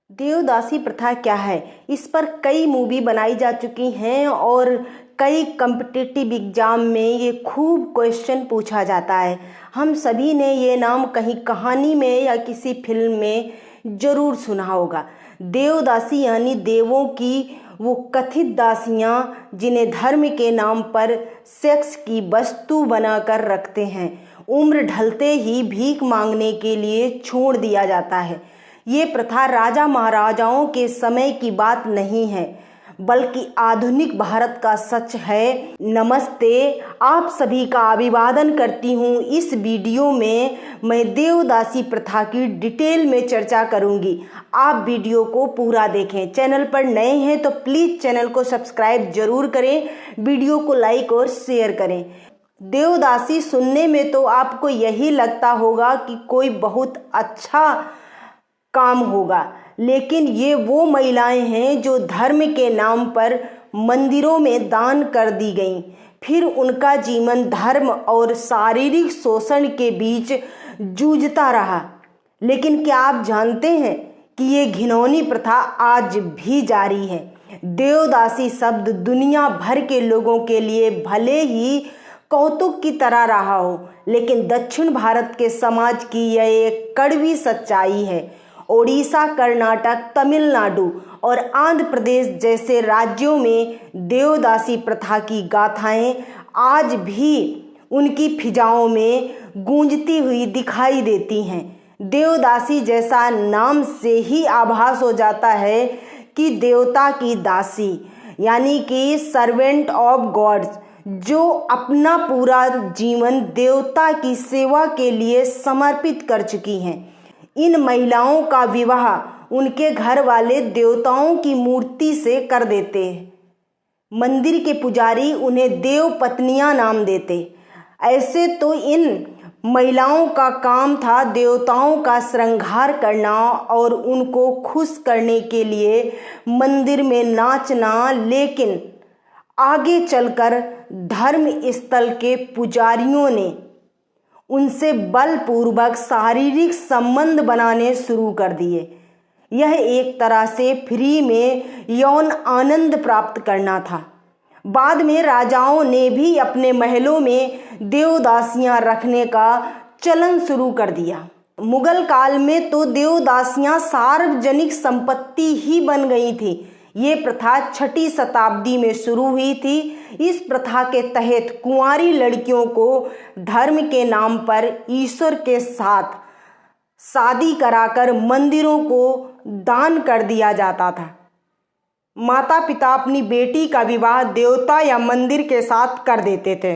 देवदासी प्रथा क्या है, इस पर कई मूवी बनाई जा चुकी हैं और कई कम्पिटिटिव एग्जाम में ये खूब क्वेश्चन पूछा जाता है। हम सभी ने ये नाम कहीं कहानी में या किसी फिल्म में ज़रूर सुना होगा। देवदासी यानी देवों की वो कथित दासियाँ जिन्हें धर्म के नाम पर सेक्स की वस्तु बनाकर रखते हैं। उम्र ढलते ही भीख मांगने के लिए छोड़ दिया जाता है। ये प्रथा राजा महाराजाओं के समय की बात नहीं है, बल्कि आधुनिक भारत का सच है। नमस्ते, आप सभी का अभिवादन करती हूँ। इस वीडियो में मैं देवदासी प्रथा की डिटेल में चर्चा करूँगी। आप वीडियो को पूरा देखें। चैनल पर नए हैं तो प्लीज़ चैनल को सब्सक्राइब जरूर करें, वीडियो को लाइक और शेयर करें। देवदासी सुनने में तो आपको यही लगता होगा कि कोई बहुत अच्छा काम होगा, लेकिन ये वो महिलाएं हैं जो धर्म के नाम पर मंदिरों में दान कर दी गईं। फिर उनका जीवन धर्म और शारीरिक शोषण के बीच जूझता रहा। लेकिन क्या आप जानते हैं कि ये घिनौनी प्रथा आज भी जारी है। देवदासी शब्द दुनिया भर के लोगों के लिए भले ही कौतुक की तरह रहा हो, लेकिन दक्षिण भारत के समाज की यह एक कड़वी सच्चाई है। ओडिशा, कर्नाटक, तमिलनाडु और आंध्र प्रदेश जैसे राज्यों में देवदासी प्रथा की गाथाएं आज भी उनकी फिजाओं में गूंजती हुई दिखाई देती हैं। देवदासी जैसा नाम से ही आभास हो जाता है कि देवता की दासी, यानी कि सर्वेंट ऑफ गॉड्स, जो अपना पूरा जीवन देवता की सेवा के लिए समर्पित कर चुकी हैं। इन महिलाओं का विवाह उनके घर वाले देवताओं की मूर्ति से कर देते। मंदिर के पुजारी उन्हें देव पत्नियां नाम देते। ऐसे तो इन महिलाओं का काम था देवताओं का श्रृंगार करना और उनको खुश करने के लिए मंदिर में नाचना। लेकिन आगे चलकर धर्म स्थल के पुजारियों ने उनसे बलपूर्वक शारीरिक संबंध बनाने शुरू कर दिए। यह एक तरह से फ्री में यौन आनंद प्राप्त करना था। बाद में राजाओं ने भी अपने महलों में देवदासियां रखने का चलन शुरू कर दिया। मुगल काल में तो देवदासियां सार्वजनिक संपत्ति ही बन गई थी। ये प्रथा 6वीं शताब्दी में शुरू हुई थी। इस प्रथा के तहत कुंवारी लड़कियों को धर्म के नाम पर ईश्वर के साथ शादी कराकर मंदिरों को दान कर दिया जाता था। माता पिता अपनी बेटी का विवाह देवता या मंदिर के साथ कर देते थे।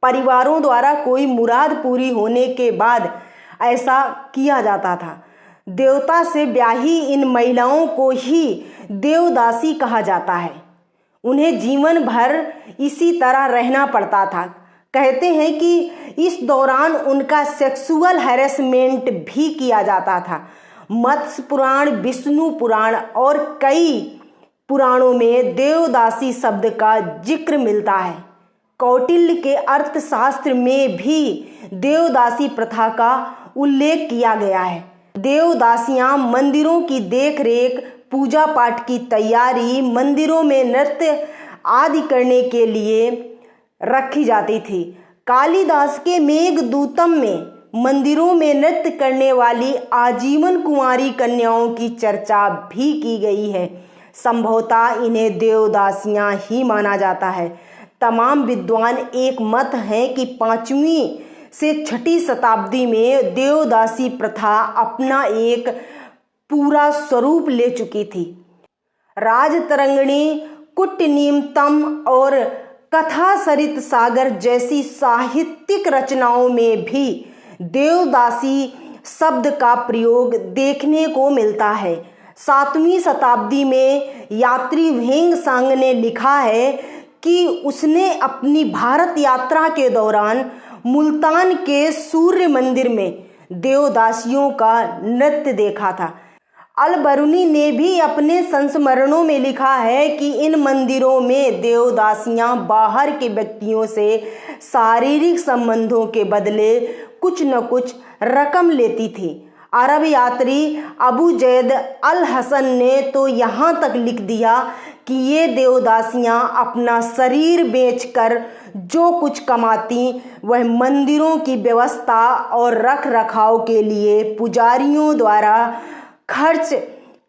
परिवारों द्वारा कोई मुराद पूरी होने के बाद ऐसा किया जाता था। देवता से ब्याही इन महिलाओं को ही देवदासी कहा जाता है। उन्हें जीवन भर इसी तरह रहना पड़ता था। कहते हैं कि इस दौरान उनका सेक्सुअल हैरेसमेंट भी किया जाता था। मत्स्य पुराण, विष्णु पुराण और कई पुराणों में देवदासी शब्द का जिक्र मिलता है। कौटिल्य के अर्थशास्त्र में भी देवदासी प्रथा का उल्लेख किया गया है। देवदासियां मंदिरों की देखरेख, पूजा पाठ की तैयारी, मंदिरों में नृत्य आदि करने के लिए रखी जाती थी। कालिदास के मेघदूतम में मंदिरों में नृत्य करने वाली आजीवन कुंवारी कन्याओं की चर्चा भी की गई है। संभवतः इन्हें देवदासियां ही माना जाता है। तमाम विद्वान एक मत हैं कि 5वीं से 6वीं शताब्दी में देवदासी प्रथा अपना एक पूरा स्वरूप ले चुकी थी। राजतरंगिणी, कुट्टनीमतम और कथा सरित सागर जैसी साहित्यिक रचनाओं में भी देवदासी शब्द का प्रयोग देखने को मिलता है। 7वीं शताब्दी में यात्री वेंगसांग ने लिखा है कि उसने अपनी भारत यात्रा के दौरान मुल्तान के सूर्य मंदिर में देवदासियों का नृत्य देखा था। अल-बरूनी ने भी अपने संस्मरणों में लिखा है कि इन मंदिरों में देवदासियां बाहर के व्यक्तियों से शारीरिक संबंधों के बदले कुछ न कुछ रकम लेती थी। अरब यात्री अबू जैद अल हसन ने तो यहाँ तक लिख दिया कि ये देवदासियाँ अपना शरीर बेचकर जो कुछ कमाती वह मंदिरों की व्यवस्था और रख रखाव के लिए पुजारियों द्वारा खर्च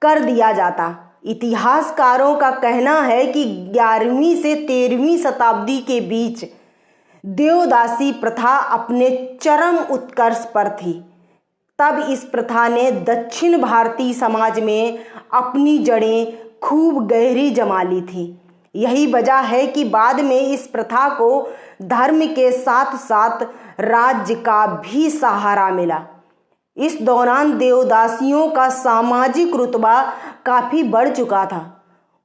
कर दिया जाता। इतिहासकारों का कहना है कि 11वीं से 13वीं शताब्दी के बीच देवदासी प्रथा अपने चरम उत्कर्ष पर थी। तब इस प्रथा ने दक्षिण भारतीय समाज में अपनी जड़ें खूब गहरी जमा ली थी। यही वजह है कि बाद में इस प्रथा को धर्म के साथ साथ राज्य का भी सहारा मिला। इस दौरान देवदासियों का सामाजिक रुतबा काफ़ी बढ़ चुका था।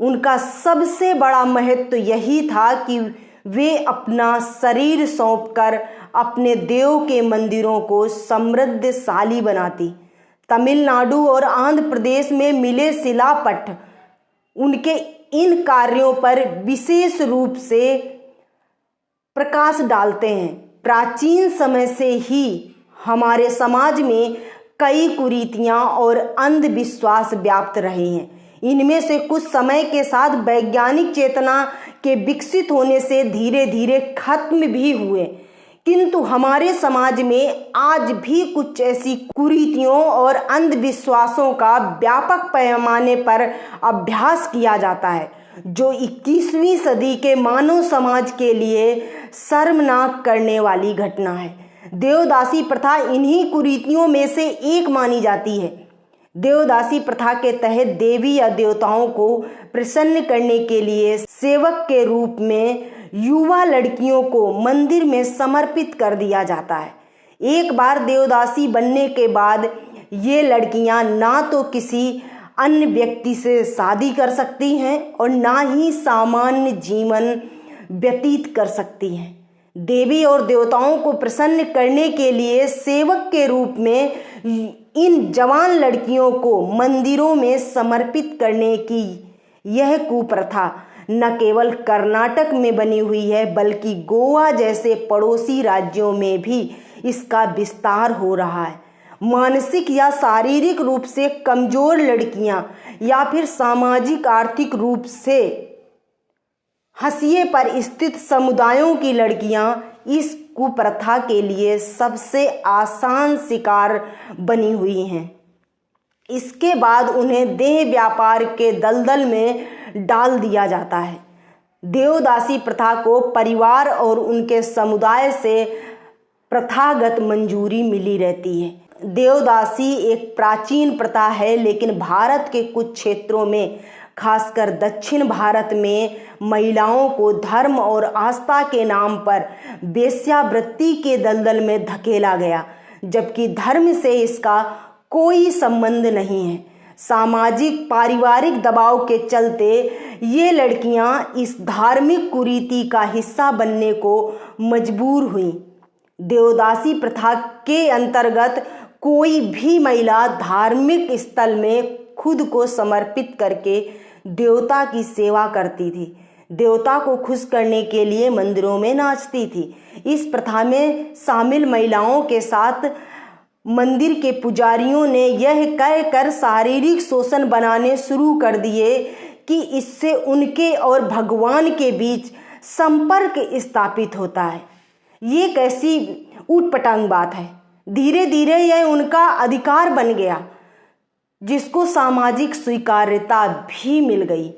उनका सबसे बड़ा महत्व यही था कि वे अपना शरीर सौंपकर अपने देव के मंदिरों को समृद्धशाली बनाती। तमिलनाडु और आंध्र प्रदेश में मिले शिलापट्ट उनके इन कार्यों पर विशेष रूप से प्रकाश डालते हैं। प्राचीन समय से ही हमारे समाज में कई कुरीतियाँ और अंधविश्वास व्याप्त रहे हैं। इनमें से कुछ समय के साथ वैज्ञानिक चेतना के विकसित होने से धीरे धीरे खत्म भी हुए, किंतु हमारे समाज में आज भी कुछ ऐसी कुरीतियों और अंधविश्वासों का व्यापक पैमाने पर अभ्यास किया जाता है जो 21वीं सदी के मानव समाज के लिए शर्मनाक करने वाली घटना है। देवदासी प्रथा इन्हीं कुरीतियों में से एक मानी जाती है। देवदासी प्रथा के तहत देवी या देवताओं को प्रसन्न करने के लिए सेवक के रूप में युवा लड़कियों को मंदिर में समर्पित कर दिया जाता है। एक बार देवदासी बनने के बाद ये लड़कियां ना तो किसी अन्य व्यक्ति से शादी कर सकती हैं और ना ही सामान्य जीवन व्यतीत कर सकती हैं। देवी और देवताओं को प्रसन्न करने के लिए सेवक के रूप में इन जवान लड़कियों को मंदिरों में समर्पित करने की यह कुप्रथा न केवल कर्नाटक में बनी हुई है बल्कि गोवा जैसे पड़ोसी राज्यों में भी इसका विस्तार हो रहा है। मानसिक या शारीरिक रूप से कमजोर लड़कियां या फिर सामाजिक आर्थिक रूप से हाशिए पर स्थित समुदायों की लड़कियां इस कुप्रथा के लिए सबसे आसान शिकार बनी हुई हैं। इसके बाद उन्हें देह व्यापार के दलदल में डाल दिया जाता है। देवदासी प्रथा को परिवार और उनके समुदाय से प्रथागत मंजूरी मिली रहती है। देवदासी एक प्राचीन प्रथा है, लेकिन भारत के कुछ क्षेत्रों में खासकर दक्षिण भारत में महिलाओं को धर्म और आस्था के नाम पर वेश्यावृत्ति के दलदल में धकेला गया, जबकि धर्म से इसका कोई संबंध नहीं है। सामाजिक पारिवारिक दबाव के चलते ये लड़कियां इस धार्मिक कुरीति का हिस्सा बनने को मजबूर हुईं। देवदासी प्रथा के अंतर्गत कोई भी महिला धार्मिक स्थल में खुद को समर्पित करके देवता की सेवा करती थी। देवता को खुश करने के लिए मंदिरों में नाचती थी। इस प्रथा में शामिल महिलाओं के साथ मंदिर के पुजारियों ने यह कहकर शारीरिक शोषण बनाने शुरू कर दिए कि इससे उनके और भगवान के बीच संपर्क स्थापित होता है। ये कैसी ऊटपटांग बात है। धीरे धीरे यह उनका अधिकार बन गया, जिसको सामाजिक स्वीकार्यता भी मिल गई।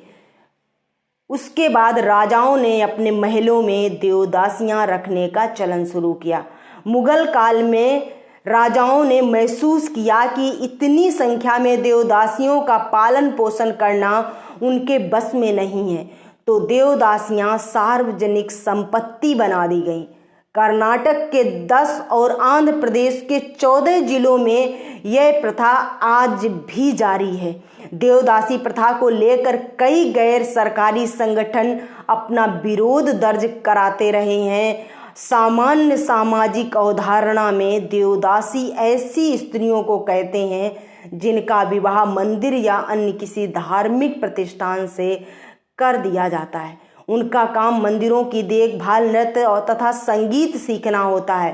उसके बाद राजाओं ने अपने महलों में देवदासियां रखने का चलन शुरू किया। मुगल काल में राजाओं ने महसूस किया कि इतनी संख्या में देवदासियों का पालन पोषण करना उनके बस में नहीं है, तो देवदासियां सार्वजनिक संपत्ति बना दी गईं। कर्नाटक के 10 और आंध्र प्रदेश के 14 जिलों में यह प्रथा आज भी जारी है। देवदासी प्रथा को लेकर कई गैर सरकारी संगठन अपना विरोध दर्ज कराते रहे हैं। सामान्य सामाजिक अवधारणा में देवदासी ऐसी स्त्रियों को कहते हैं जिनका विवाह मंदिर या अन्य किसी धार्मिक प्रतिष्ठान से कर दिया जाता है। उनका काम मंदिरों की देखभाल, नृत्य और तथा संगीत सीखना होता है।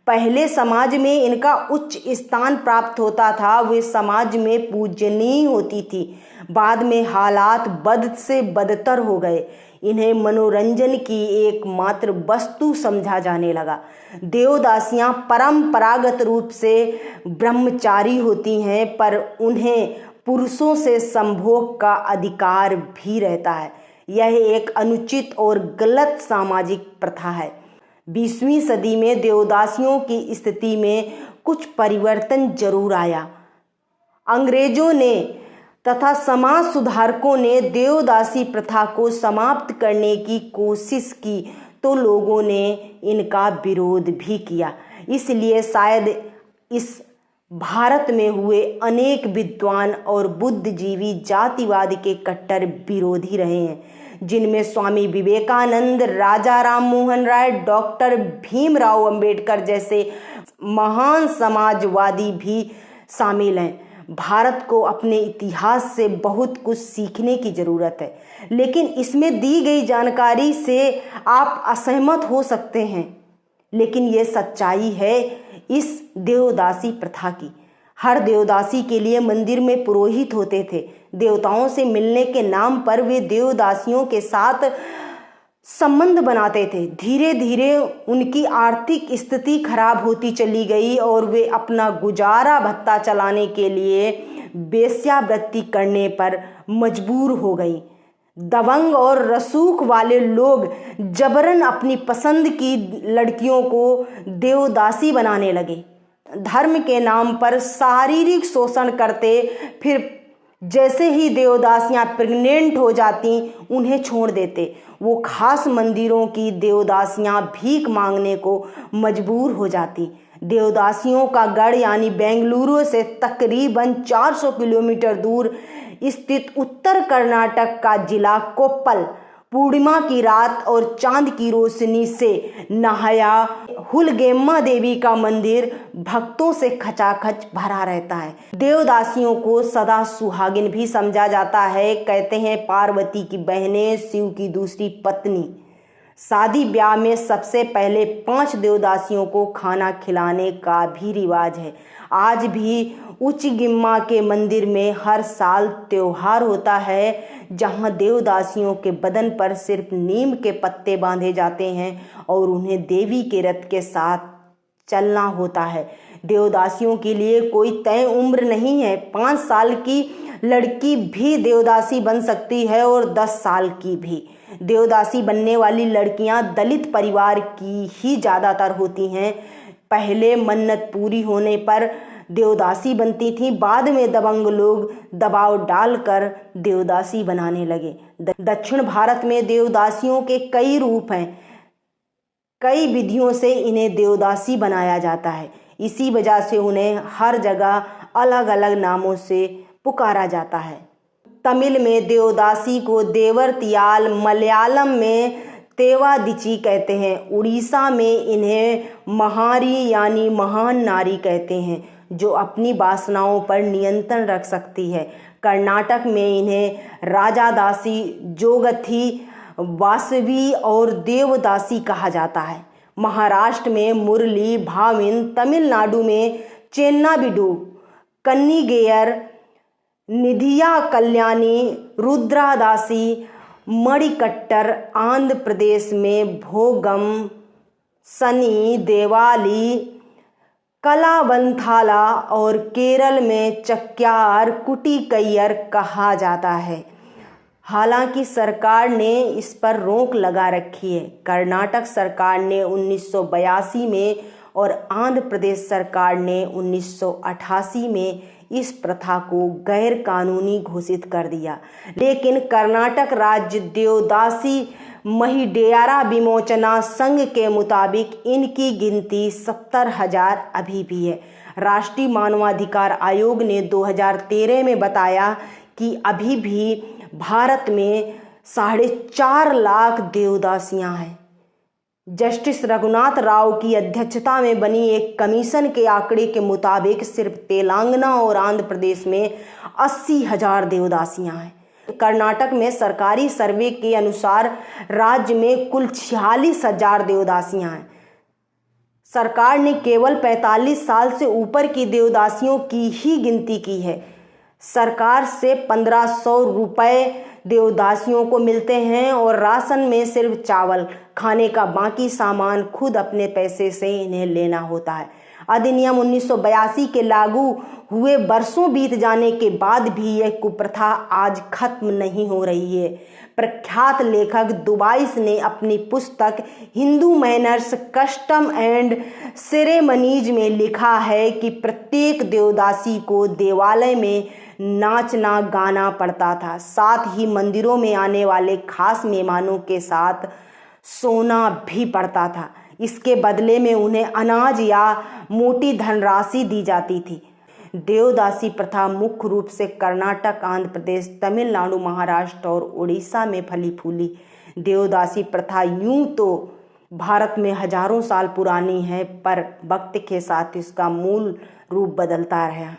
पहले समाज में इनका उच्च स्थान प्राप्त होता था, वे समाज में पूजनीय होती थी। बाद में हालात बद से बदतर हो गए, इन्हें मनोरंजन की एकमात्र वस्तु समझा जाने लगा। देवदासियां परंपरागत रूप से ब्रह्मचारी होती हैं, पर उन्हें पुरुषों से संभोग का अधिकार भी रहता है। यह एक अनुचित और गलत सामाजिक प्रथा है। 20वीं सदी में देवदासियों की स्थिति में कुछ परिवर्तन जरूर आया। अंग्रेजों ने तथा समाज सुधारकों ने देवदासी प्रथा को समाप्त करने की कोशिश की, तो लोगों ने इनका विरोध भी किया। इसलिए शायद इस भारत में हुए अनेक विद्वान और बुद्धिजीवी जातिवाद के कट्टर विरोधी रहे हैं, जिनमें स्वामी विवेकानंद, राजा राम मोहन राय, डॉक्टर भीमराव अंबेडकर जैसे महान समाजवादी भी शामिल हैं। भारत को अपने इतिहास से बहुत कुछ सीखने की ज़रूरत है, लेकिन इसमें दी गई जानकारी से आप असहमत हो सकते हैं, लेकिन ये सच्चाई है इस देवदासी प्रथा की। हर देवदासी के लिए मंदिर में पुरोहित होते थे। देवताओं से मिलने के नाम पर वे देवदासियों के साथ संबंध बनाते थे। धीरे धीरे उनकी आर्थिक स्थिति खराब होती चली गई और वे अपना गुजारा भत्ता चलाने के लिए वेश्यावृत्ति करने पर मजबूर हो गई। दबंग और रसूख वाले लोग जबरन अपनी पसंद की लड़कियों को देवदासी बनाने लगे। धर्म के नाम पर शारीरिक शोषण करते, फिर जैसे ही देवदासियां प्रेग्नेंट हो जाती उन्हें छोड़ देते। वो खास मंदिरों की देवदासियां भीख मांगने को मजबूर हो जाती। देवदासियों का गढ़ यानी बेंगलुरु से तकरीबन 400 किलोमीटर दूर स्थित उत्तर कर्नाटक का जिला कोप्पल पूर्णिमा की रात और चांद की रोशनी से नहाया हुलगेम्मा देवी का मंदिर भक्तों से खचाखच भरा रहता है। देवदासियों को सदा सुहागिन भी समझा जाता है। कहते हैं पार्वती की बहनें, शिव की दूसरी पत्नी। शादी ब्याह में सबसे पहले 5 देवदासियों को खाना खिलाने का भी रिवाज है। आज भी उच्चगिम्मा के मंदिर में हर साल त्योहार होता है, जहां देवदासियों के बदन पर सिर्फ नीम के पत्ते बांधे जाते हैं और उन्हें देवी के रथ के साथ चलना होता है। देवदासियों के लिए कोई तय उम्र नहीं है। 5 साल की लड़की भी देवदासी बन सकती है और 10 साल की भी। देवदासी बनने वाली लड़कियां दलित परिवार की ही ज़्यादातर होती हैं। पहले मन्नत पूरी होने पर देवदासी बनती थी, बाद में दबंग लोग दबाव डालकर देवदासी बनाने लगे। दक्षिण भारत में देवदासियों के कई रूप हैं। कई विधियों से इन्हें देवदासी बनाया जाता है। इसी वजह से उन्हें हर जगह अलग अलग नामों से पुकारा जाता है। तमिल में देवदासी को देवरतियाल, मलयालम में तेवादिची कहते हैं। उड़ीसा में इन्हें महारी यानी महान नारी कहते हैं, जो अपनी वासनाओं पर नियंत्रण रख सकती है। कर्नाटक में इन्हें राजादासी, जोगथी, वासवी और देवदासी कहा जाता है। महाराष्ट्र में मुरली, भाविन, तमिलनाडु में चेन्नाबिडू, कन्निगेयर, निधिया कल्याणी, रुद्रादासी, मणिकट्टर, आंध्र प्रदेश में भोगम, सनी, देवाली, कलावंथाला और केरल में चक्यार, कुटीकैयर कहा जाता है। हालांकि सरकार ने इस पर रोक लगा रखी है। कर्नाटक सरकार ने 1982 में और आंध्र प्रदेश सरकार ने 1988 में इस प्रथा को गैर कानूनी घोषित कर दिया। लेकिन कर्नाटक राज्य देवदासी महिडेयरा विमोचना संघ के मुताबिक इनकी गिनती 70,000 अभी भी है। राष्ट्रीय मानवाधिकार आयोग ने 2013 में बताया कि अभी भी भारत में 4.5 लाख देवदासियां हैं। जस्टिस रघुनाथ राव की अध्यक्षता में बनी एक कमीशन के आंकड़े के मुताबिक सिर्फ तेलंगाना और आंध्र प्रदेश में 80,000 देवदासियां हैं। कर्नाटक में सरकारी सर्वे के अनुसार राज्य में कुल 46,000 देवदासियां हैं। सरकार ने केवल 45 साल से ऊपर की देवदासियों की ही गिनती की है। सरकार से 1500 रुपये देवदासियों को मिलते हैं और राशन में सिर्फ चावल, खाने का बाकी सामान खुद अपने पैसे से इन्हें लेना होता है। अधिनियम 1982 के लागू हुए वर्षों बीत जाने के बाद भी यह कुप्रथा आज खत्म नहीं हो रही है। प्रख्यात लेखक दुबाइस ने अपनी पुस्तक Hindu manners, custom and ceremonies में लिखा है कि प्रत्येक देवदासी को देवालय में नाचना गाना पड़ता था, साथ ही मंदिरों में आने वाले खास मेहमानों के साथ सोना भी पड़ता था। इसके बदले में उन्हें अनाज या मोटी धनराशि दी जाती थी। देवदासी प्रथा मुख्य रूप से कर्नाटक, आंध्र प्रदेश, तमिलनाडु, महाराष्ट्र और उड़ीसा में फली फूली। देवदासी प्रथा यूं तो भारत में हजारों साल पुरानी है, पर वक्त के साथ इसका मूल रूप बदलता रहा।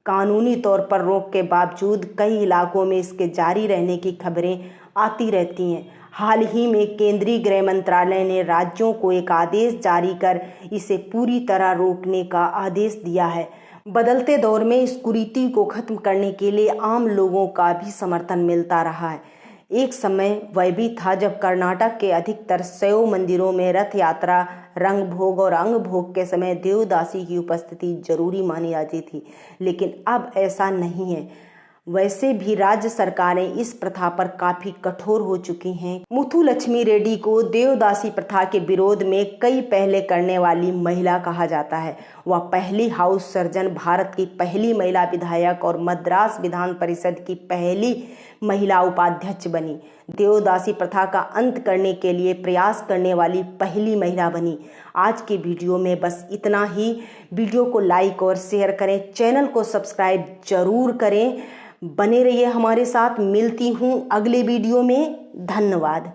कानूनी तौर पर रोक के बावजूद कई इलाकों में इसके जारी रहने की खबरें आती रहती हैं। हाल ही में केंद्रीय गृह मंत्रालय ने राज्यों को एक आदेश जारी कर इसे पूरी तरह रोकने का आदेश दिया है। बदलते दौर में इस कुरीति को खत्म करने के लिए आम लोगों का भी समर्थन मिलता रहा है। एक समय वह भी था जब कर्नाटक के अधिकतर शैव मंदिरों में रथ यात्रा, रंग भोग और अंग भोग के समय देवदासी की उपस्थिति जरूरी मानी जाती थी, लेकिन अब ऐसा नहीं है। वैसे भी राज्य सरकारें इस प्रथा पर काफी कठोर हो चुकी हैं। मुथुलक्ष्मी रेड्डी को देवदासी प्रथा के विरोध में कई पहले करने वाली महिला कहा जाता है। वह पहली हाउस सर्जन, भारत की पहली महिला विधायक और मद्रास विधान परिषद की पहली महिला उपाध्यक्ष बनी। देवदासी प्रथा का अंत करने के लिए प्रयास करने वाली पहली महिला बनी। आज के वीडियो में बस इतना ही। वीडियो को लाइक और शेयर करें, चैनल को सब्सक्राइब जरूर करें। बने रहिए हमारे साथ। मिलती हूँ अगले वीडियो में। धन्यवाद।